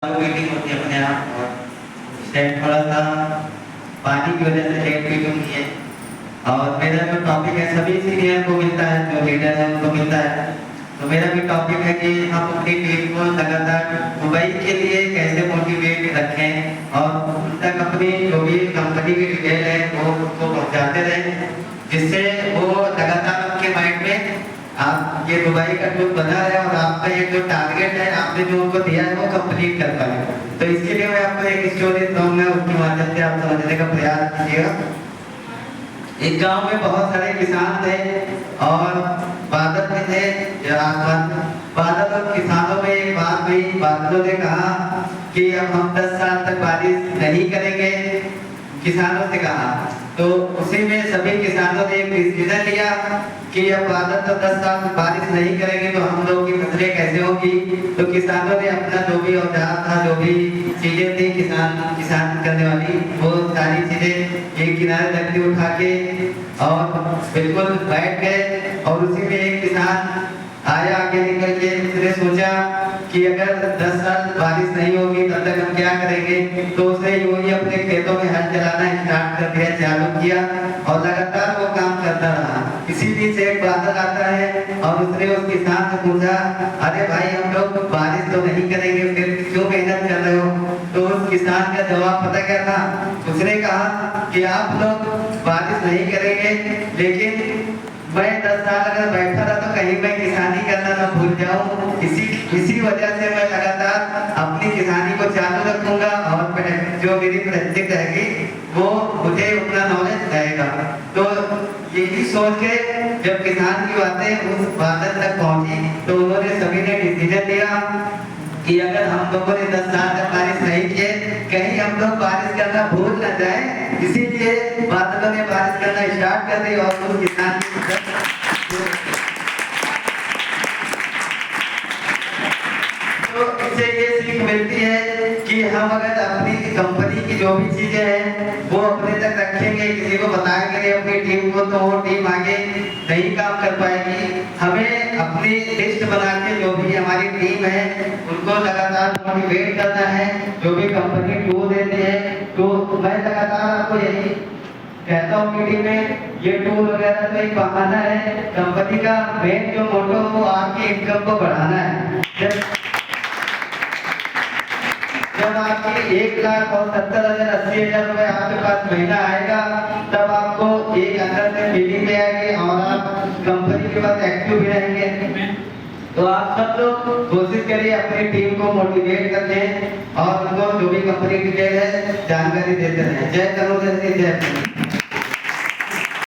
Meeting होती है अपने आप और शायद थोड़ा सा पानी की वजह से लेट मीटिंग हुई है। और मेरा जो टॉपिक है सभी सीनियर को मिलता है, जो लीडर है उनको मिलता है। तो मेरा भी टॉपिक है कि हम अपनी टीम को लगातार दुबई के लिए कैसे मोटिवेट रखें और उन तक अपनी जो भी कंपनी की डिटेल है वो उनको पहुंचाते रहें, जिससे वो लगातार उनके माइंड में आप ये दुबई का टूर बना रहे और आपका ये जो टारगेट है आपने जो उनको दिया है वो कंप्लीट कर पाए। तो इसके लिए मैं आपको एक स्टोरी दूंगा, उसके माध्यम से आप समझने का प्रयास कीजिएगा। एक गांव में बहुत सारे किसान थे और बादल में थे आसमान। बादल और किसानों में एक बात हुई। बादलों ने कहा कि अब हम 10 साल तक बारिश नहीं करेंगे, किसानों से कहा। तो उसी में सभी किसानों ने एक डिसीजन लिया कि अब बादल तो 10 साल बारिश नहीं करेंगे तो हम लोगों की फसलें कैसे होगी। तो किसानों ने अपना जो भी औजार था, जो भी चीजें थी किसान करने वाली, वो सारी चीजें एक किनारे रख दी उठा के और बिल्कुल बैठ गए। और उसी में एक किसान आया आगे निकल के, उसने सोचा कि अगर 10 साल बारिश नहीं होगी तब तक हम क्या करेंगे। तो उसने यूं ही अपने खेतों में हल चलाना स्टार्ट कर दिया, चालू किया और लगातार वो काम करता रहा। इसी बीच एक बादल आता है और उसने उस किसान से पूछा, अरे भाई हम लोग बारिश तो नहीं करेंगे, फिर क्यों मेहनत कर रहे हो। तो उस किसान का जवाब पता क्या था। उसने कहा कि आप लोग बारिश नहीं करेंगे, लेकिन मैं 10 साल अगर बैठा रहा तो कहीं मैं किसानी करना ना भूल जाऊं। इसी वजह से मैं लगातार अपनी किसानी को चालू रखूंगा और जो मेरी प्रैक्टिस रहेगी वो मुझे उतना नॉलेज रहेगा। तो यही सोच के जब किसान की बातें उस बादल तक पहुंची तो उन्होंने सभी ने डिसीजन लिया कि अगर हम लोगों ने 10 साल तक बारिश नहीं किए, कहीं हम लोग बारिश करना भूल न जाए। इसीलिए बादलों ने बारिश करना स्टार्ट कर दी और उस किसान तो इससे ये सीख मिलती है कि हम अगर अपनी कंपनी की जो भी चीजें हैं वो अपने तक रखेंगे, किसी को बताएंगे नहीं अपनी टीम को, तो वो टीम आगे नहीं काम कर पाएगी। हमें अपनी लिस्ट बना के जो भी हमारी टीम है उनको लगातार मोटिवेट करना है। जो भी कंपनी टूर देती है तो मैं लगातार आपको यही कहता हूँ मीटिंग में, ये टूर वगैरह तो एक बहाना है। कंपनी का मेन जो मोटो वो आपकी इनकम को बढ़ाना है। जब आपकी 1,70,000 रुपए आपके पास महीना आएगा तब आपको एक अंदर से फीलिंग में आएगी और आप कंपनी के पास एक्टिव भी रहेंगे। तो आप सब लोग कोशिश करिए अपनी टीम को मोटिवेट करें और उनको जो भी कंपनी डिटेल है जानकारी देते रहें। जय करो, जय